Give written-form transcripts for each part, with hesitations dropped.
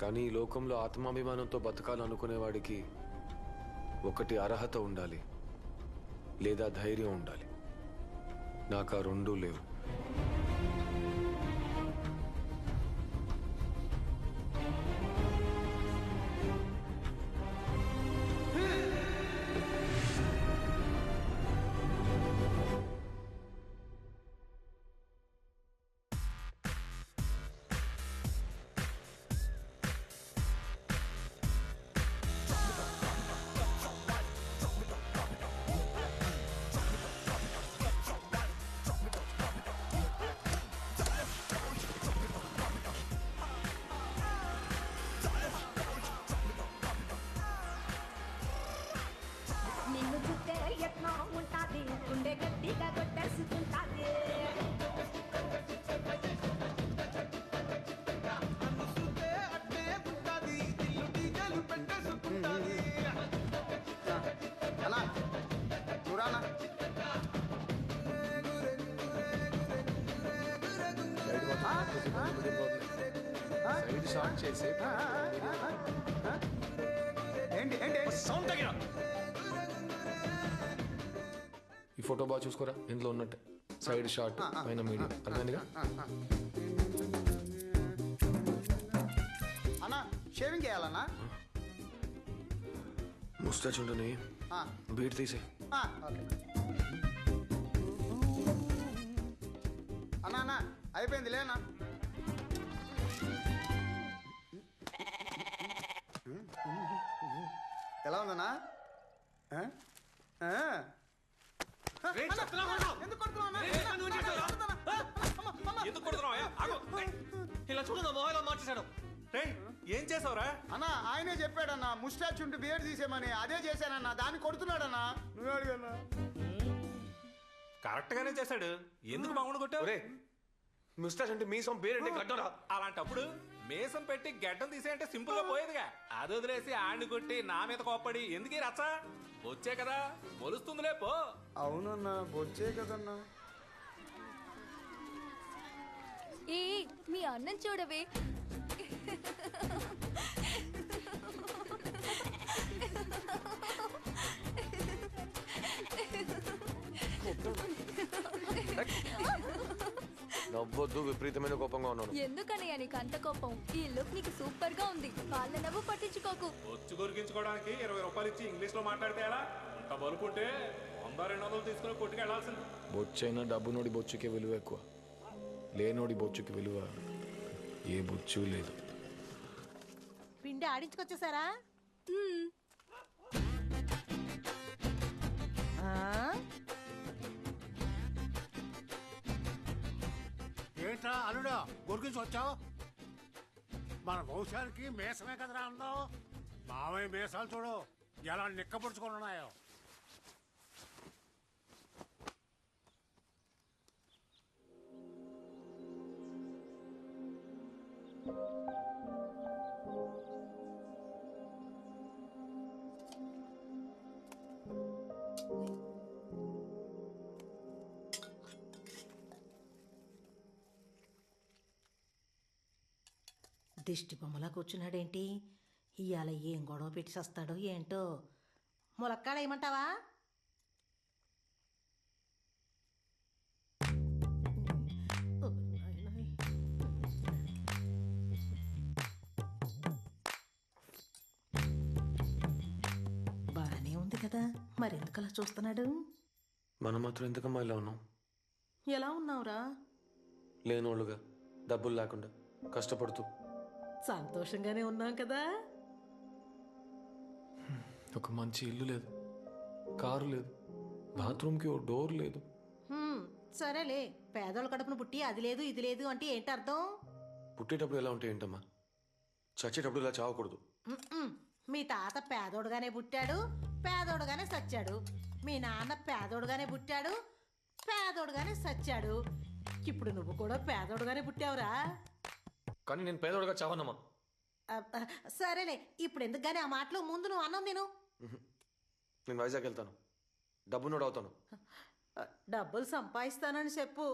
కానీ ఈ లోకంలో ఆత్మాభిమానంతో బతకాలనుకునేవాడికి ఒకటి అర్హత ఉండాలి, లేదా ధైర్యం ఉండాలి. నాకు ఆ రెండూ లేవు. నిన్ను చుట్టే యత్నం ఉంటాది, గుండె గట్టిగా కొట్టేసుకుంటాది. అన్నా చూరానా సైడ్ షాట్ చేసి ఏంటి ఏంటి సౌండ్ తగ్గిన. ఈ ఫోటో బాగా చూసుకోరా, ఇందులో ఉన్నట్టే. సైడ్ షాట్ పైన మీడియం, అర్థమైందిగా? అన్నా షేవింగ్ చేయాలన్నా ముస్టాచ్ ఉండని బీట్ తీసే. ఓకే అన్నా అన్నా అయిపోయింది లేనా ఎలా ఉందన్నా ఆ? ఆ? రేయ్, చెప్తున్నావా అన్నా? ఎందుకు కొడుతున్నావు అన్నా? రేయ్, నువ్వు ఏం చేసావురా? ఎందుకు కొడుతున్నావు? ఆగు. ఇలా చూడు, నా మొబైల్ మార్చేశాడు. రేయ్, ఏం చేసావురా? అన్నా ఆయనే చెప్పాడన్నా ముస్టాచ్ ఉంటే బియర్ తీసేమని, అదే చేశానన్నా, దాన్ని కొడుతున్నాడన్నా. నువ్వే అడిగన్నా కరెక్ట్ గానే చేశాడు. ఎందుకు బాగుండు కొట్టావు? ముస్టాచ్ అంటే మీసం, పేరంటే గడ్డరా. అలాంటప్పుడు మేసం పెట్టి గడ్డం తీసేయంటే సింపుల్ గా పోయేదిగా. అది వదిలేసి ఆడిని కొట్టి నా మీద కోప్పడి ఎందుకు రచ్చ? వచ్చే కదా మొలుస్తుందిలే పో. అవునన్నా బొచ్చే కదన్నా. ఏ మీ అన్నం చూడవే. నవ్వొద్దు, విపరీతమైన కోపంగా ఉన్నాను. ఎందుకనయ్య నీకు అంత కోపం? ఈ లుక్ నీకు సూపర్ గా ఉంది. వాళ్ళ నవ్వు పట్టించుకోకు. వచ్చి కొరికించుకోవడానికి 20 రూపాయలు ఇచ్చి ఇంగ్లీష్ లో మాట్లాడితే ఎలా? అంత బలుకుంటే 100-200 తీసుకుని కొట్టుకు వెళ్లాల్సింది. బొచ్చైనా డబ్బునోడి బొచ్చుకే విలువ ఎక్కువ, లేనోడి బొచ్చుకి విలువ ఏ బొచ్చు లేదు. పిండి ఆడించుకొచ్చేసారా? ఏంట్రా అల్లుడా గురికి వచ్చావు? మన వంశానికి మేసమే కదరా అందం. మావయ్య మేసాలు చూడు ఎలా నిక్కపరుచుకొని ఉన్నాయో. దిష్టి బొమ్మలా కూర్చున్నాడేంటి? ఇవాళ ఏం గొడవ పెట్టి వస్తాడో ఏంటో. ములక్కాడ ఏమంటావా? బాగానే ఉంది కదా, మరెందుకు అలా చూస్తున్నాడు? మనం మాత్రం ఎందుకమ్మా ఇలా ఉన్నాం? ఎలా ఉన్నావురా? లేనోళ్ళుగా, డబ్బులు లేకుండా కష్టపడుతూ. సంతోషంగానే ఉన్నాం కదా. ఒక మంచి ఇల్లు లేదు, కారు లేదు, బాత్రూమ్కి ఓ డోర్ లేదు. సరేలే, పేదోళ్ళ కడుపును పుట్టి అది లేదు ఇది లేదు అంటే ఏంటి అర్థం? పుట్టేటప్పుడు ఎలా ఉంటే ఏంటమ్మా, చచ్చేటప్పుడు ఇలా చావకూడదు. మీ తాత పేదోడుగానే పుట్టాడు, పేదోడుగానే సచ్చాడు. మీ నాన్న పేదోడుగానే పుట్టాడు, పేదోడుగానే సచ్చాడు. ఇప్పుడు నువ్వు కూడా పేదోడుగానే పుట్టావురా. కానీ నేను పేదోడుగా చావనమ్మా. సరేలే, ఇప్పుడు ఎందుకు గానీ ఆ మాటలు? ముందు నువ్వు అన్నం తిను. నేను వైజాగ్ వెళ్తాను, డబ్బునోడు అవుతాను. డబ్బులు సంపాదిస్తానని చెప్పు,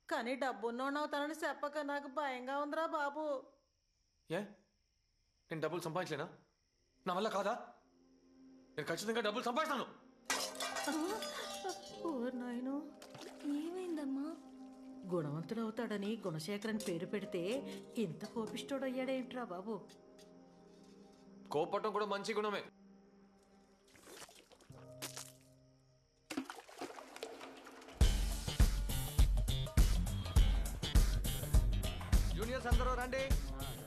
కానీ డబ్బున్నోడు అవుతానని చెప్పక నాకు భయంగా ఉందిరా బాబు. ఏ నేను డబ్బులు సంపాదించలేనా? నా వల్ల కాదా? నేను ఖచ్చితంగా డబ్బులు సంపాదిస్తాను. ఓ నాయనో, ఏమైందమ్మా? గుణవంతుడు అవుతాడని గుణశేఖరన్ పేరు పెడితే ఇంత కోపిష్టోడయ్యాడేంట్రా బాబు? కోపట్టం కూడా మంచి గుణమే. జూనియర్స్ అందరూ రండి,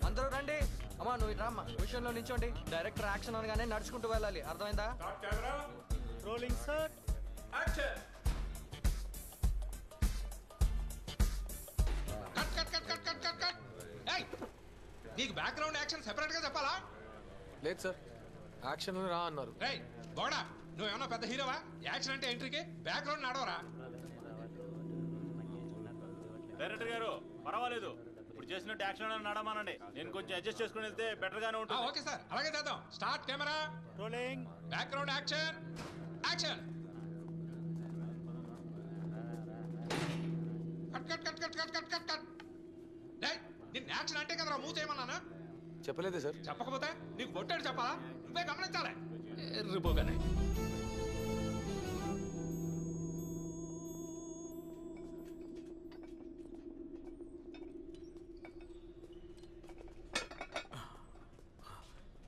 అందరూ రండి. అమ్మా నువ్వు ఇట్రా అమ్మా, విషయంలో నించోండి. డైరెక్టర్ యాక్షన్ అనగానే నడుచుకుంటూ వెళ్ళాలి, అర్థమైందా? Rolling sir. Cut cut cut cut cut cut cut. ఏయ్, నీకు బ్యాక్గ్రౌండ్ యాక్షన్ సెపరేట్ గా చెప్పాలా? లేదు సార్, యాక్షన్ రా అన్నారు. రేయ్ బోడా, నువ్వేమన్నా పెద్ద హీరోవా? యాక్షన్ అంటే ఎంట్రీకి బ్యాక్గ్రౌండ్ నడవరా? డైరెక్టర్ గారు పర్వాలేదు, ఇప్పుడు చేసినట్టు యాక్షన్ నడమానండి. నేను కొంచెం అడ్జస్ట్ చేసుకుని వెళ్తే బెటర్ గానే ఉంటుంది. ఓకే సార్, అలాగే చేద్దాం. Start camera rolling. Background action action. Cut cut cut cut cut cut cut cut. రేయ్, నిన్న యాక్షన్ అంటే కదరా మూవ్ చేయమన్నానా? చెప్పలేదే సార్. చెప్పకపోతే నీకు కొట్టాడు చెప్పాలా? నువ్వే గమనించాలి. ఎర్రిపోగానే.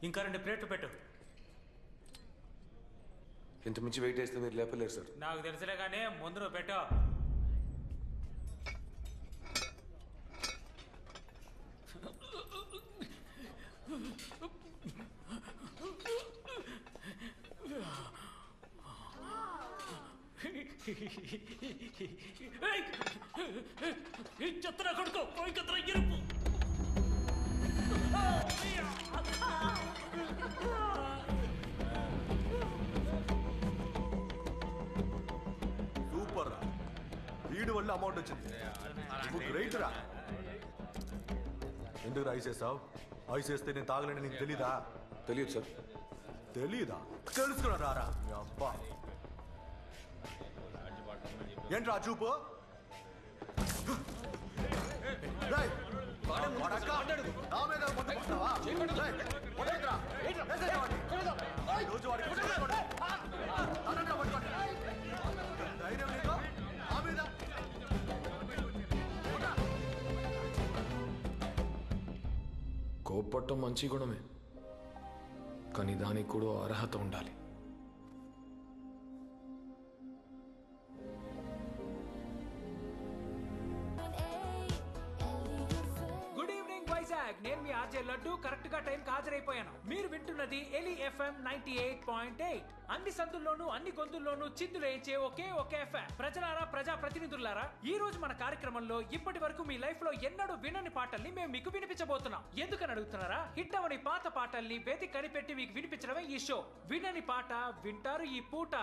ఇంకా 2 ప్లేట్లు పెట్టు. ఇంత మించి వెయిట్ చేస్తే మీరు లేపలేరు సార్. నాకు తెలుసులే కానీ ముందు నువ్వు పెట్టు. చెత్తన కొడుకో పోయి కత్తర ఎరుపు. సూపర్ రా, వీడి వల్ల అమౌంట్ వచ్చింది. గ్రేట్ రా. ఎందుకు ఐస్ వేసావు? ఐస్ వేస్తే నేను తాగలేని నీకు తెలీదా? తెలియదు సార్. తెలీదా? తెలుసుకున్నా రారా అబ్బా. ఏంట్రా చూపు? రేయ్, వాడక్క, నా మీద మొట్ట కొడతావా? రేయ్, వదలకురా. వేసేయ్ వాడిని. ఈ రోజు వాడికి పట్టుకోండి. అనంగా పట్టుకోండి. ధైర్యం నీకు? నా మీద కోపట్టం మంచి గుణమే, కానీ దానికి కూడా అర్హత ఉండాలి. నేను మీ ఆర్జే లడ్డు కరెక్ట్ గా టైం హాజరైపోయాను. మీరు వింటున్నది ఎలి FM 98.8. అన్ని సందుల్లోనూ అన్ని గొంతుల్లోనూ చిందులేయించే ఒకే ఎఫ్ఎం. ప్రజలారా, ప్రజా ప్రతినిధులారా, ఈ రోజు మన కార్యక్రమంలో ఇప్పటి వరకు మీ లైఫ్ లో ఎన్నడూ వినని పాటల్ని మేము మీకు వినిపించబోతున్నాం. ఎందుకని అడుగుతున్నారా? హిట్ అవని పాత పాటల్ని వెతికి కనిపెట్టి మీకు వినిపించడమే ఈ షో. వినని పాట వింటారు ఈ పూట.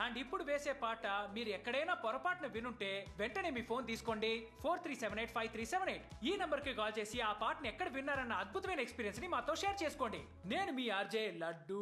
అండ్ ఇప్పుడు వేసే పాట మీరు ఎక్కడైనా పొరపాటున వినుంటే వెంటనే మీ ఫోన్ తీసుకోండి. 43785378 ఈ నంబర్ కి కాల్ చేసి ఆ పాటను ఎక్కడ విన్నారన్న అద్భుతమైన ఎక్స్పీరియన్స్ ని మాతో షేర్ చేసుకోండి. నేను మీ ఆర్జే లడ్డు.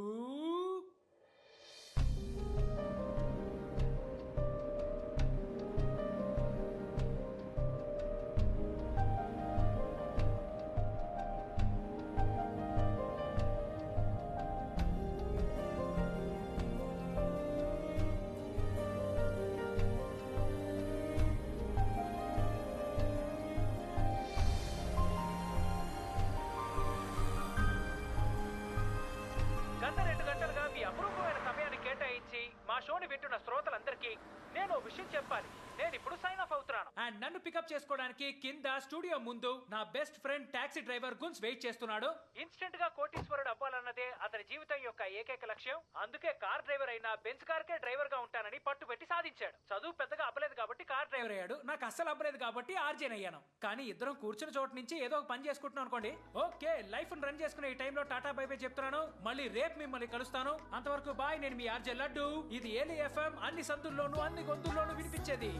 గత 2 గంటలుగా మీ అపురూపమైన సమయాన్ని కేటాయించి మా షోని వింటున్న శ్రోతలందరికీ నేను విషయం చెప్పాలి. నేను ఇప్పుడు సైన్ ఆఫ్ అవుతున్నాను. అండ్ నన్ను పికప్ చేసుకోవడానికి కింద స్టూడియో ముందు నా బెస్ట్ ఫ్రెండ్ టాక్సీ డ్రైవర్ గున్స్ వెయిట్ చేస్తున్నాడు. ఇన్స్టెంట్ గా కోటీశ్వరుడు అవ్వాలన్నదే అతని జీవితం యొక్క ఏకైక లక్ష్యం. అందుకే కార్ డ్రైవర్ అయినా బెంచ్ కార్ కే డ్రైవర్ గా ఉంటానని పట్టుబెట్టి సాధించాడు. చదువు పెద్దగా అవ్వలేదు కాబట్టి కార్ డ్రైవర్ అయ్యాడు. నాకు అస్సలు అవ్వలేదు కాబట్టి ఆర్జేన్ అయ్యాను. కానీ ఇద్దరం కూర్చున్న చోటు నుంచి ఏదో ఒక పని చేసుకుంటున్నాం అనుకోండి. ఓకే, లైఫ్ రన్ చేసుకునే ఈ టైంలో టాటా బై బై చెప్తున్నాను. మళ్ళీ రేపు మిమ్మల్ని కలుస్తాను. అంతవరకు బాయ్. నేను మీ ఆర్జే లడ్డు. ఇది ఏలి ఎఫ్ఎం, అన్ని సందుల్లోనూ అన్ని గొంతుల్లోనూ వినిపించేది.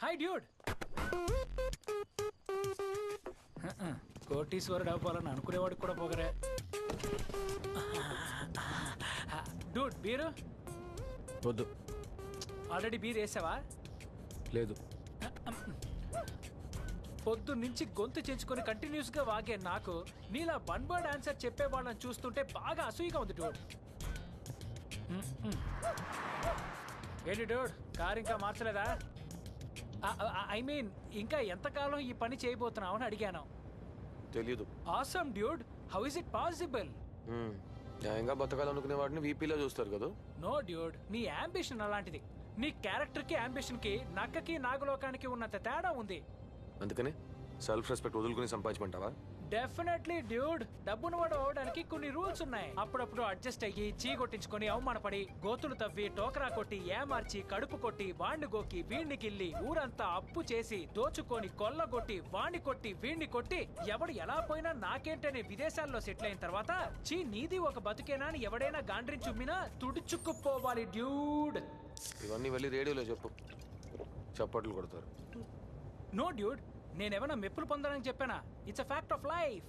Hi dude. కోటీశ్వరుడు అవ్వాలని అనుకునేవాడికి కూడా పోగరే. డూడ్ బీరు వద్దు. ఆల్రెడీ బీర్ వేసావా? లేదు. పొద్దు నుంచి గొంతు చెంచుకొని కంటిన్యూస్ గా వాగే నాకు నీలా వన్ వర్డ్ ఆన్సర్ చెప్పే వాళ్ళని చూస్తుంటే బాగా అసూయగా ఉంది డోడ్. ఏంటి డోడ్, కార్ ఇంకా మార్చలేదా? ఐ మీన్ ఇంకా ఎంతకాలం ఈ పని చేయబోతున్నావు అని అడిగాను. తెలీదు. Awesome dude, how is it possible? న్యాయంగా బతకాలనుకునే వాడిని వీపీలో చూస్తారు కదా. నో డ్యూడ్, నీ అంబిషన్ అలాంటిది. నీ క్యారెక్టర్ కి అంబిషన్ కి నక్కకి నాగలోకానికి ఉన్నంత తేడా ఉంది. అందుకనే సెల్ఫ్ రెస్పెక్ట్ వదులుకుని సంపాదించమంటావా? డెఫినెట్లీ డ్యూడ్, డబ్బును వాడు అవడానికి కొన్ని రూల్స్ ఉన్నాయి. అప్పుడప్పుడు అడ్జస్ట్ అయ్యి చీ కొట్టించుకొని అవమానపడి గోతులు తవ్వి టోకరా కొట్టి ఏమార్చి కడుపు కొట్టి వాణ్ణి గోకి వీణ్ణి గిల్లి ఊరంతా అప్పు చేసి దోచుకొని కొల్లగొట్టి వాణ్ణి కొట్టి వీణ్ణి కొట్టి ఎవడు ఎలా పోయినా నాకేంటనే విదేశాల్లో సెటిల్ అయిన తర్వాత చీ నీది ఒక బతుకేనా అని ఎవడైనా గాండ్రించి ఉమ్మినా తుడుచుకుపోవాలి డ్యూడ్. ఇవన్నీ వెళ్ళి రేడియోలో చెప్పు, చప్పట్లు కొడతారు. నో డ్యూడ్, నేనేమైనా మెప్పులు పొందాలని చెప్పానా? It's a fact of life.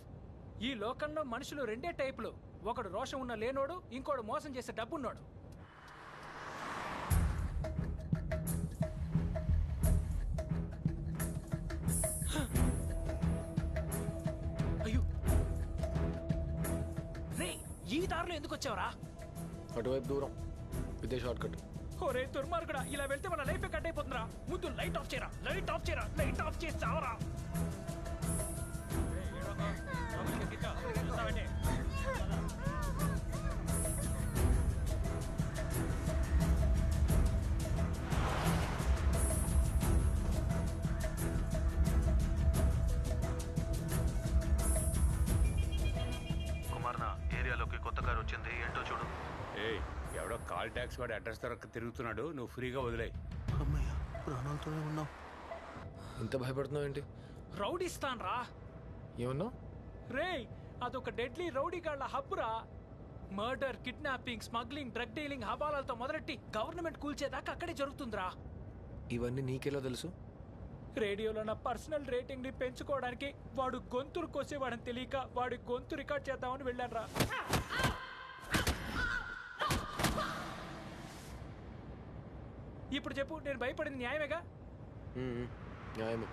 ఈ లోకంలో మనుషులు రెండే టైపులు, ఒకడు రోషం ఉన్న లేనోడు, ఇంకోడు మోసం చేసే డబ్బున్నోడు. అయ్యో రే, ఈ దారిలో ఎందుకు వచ్చావరా? అటువైపు దూరం, ఇదే షార్ట్ కట్. ఒరే దుర్మార్గుడా, ఇలా వెళ్తే మన లైఫ్ కట్ అయిపోతుందిరా. ముందు లైట్ ఆఫ్ చేయరా, లైట్ ఆఫ్ చేయరా, లైట్ ఆఫ్ చేసి చావరా. కుమార్ నా ఏరియాలోకి కొత్త కారు వచ్చింది, ఏంటో చూడు. ఏయ్, ఎవడో కాల్ ట్యాక్స్ వాడు అడ్రస్ దొరక్క తిరుగుతున్నాడు, నువ్వు ఫ్రీగా వదిలే. అమ్మయ్య, ప్రాణాలతోనే ఉన్నావు. ఇంత భయపడుతున్నావు ఏంటి? రౌడీస్తాన్ రా. ఏమన్నావు? రే, అదొక డెడ్లీ రౌడీ గాళ్ల హబ్బురా. Murder, kidnapping, smuggling, drug dealing హవాలాలతో మొదలెట్టి గవర్నమెంట్ కూల్చేదాకా అక్కడే జరుగుతుందిరా. ఇవన్నీ నీకెలా తెలుసు? రేడియోలో నా పర్సనల్ రేటింగ్ ని పెంచుకోవడానికి వాడు గొంతురు కోసేవాడని తెలియక వాడి గొంతు రికార్డ్ చేద్దామని వెళ్ళాను రా. ఇప్పుడు చెప్పు, నేను భయపడింది న్యాయమేగా? న్యాయమే.